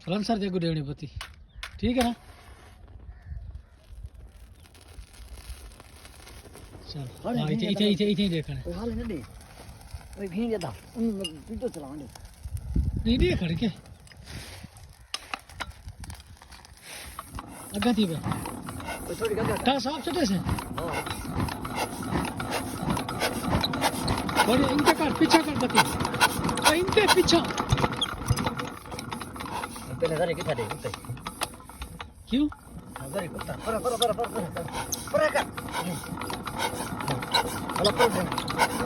रमसर जगह देवनी पति ठीक है ना चल हां इथे देखना हाल नहीं दे ओए भीड़ जाता उन पीटो चलाने नहीं देख के अगा थी बे थोड़ी गंगा ता साफ चटे से हां बड़े इनके कर पीछा कर पति इनके पीछा पहले जरा कितना दे कुत्ते क्यों जरा कुत्ता पर कर अला पर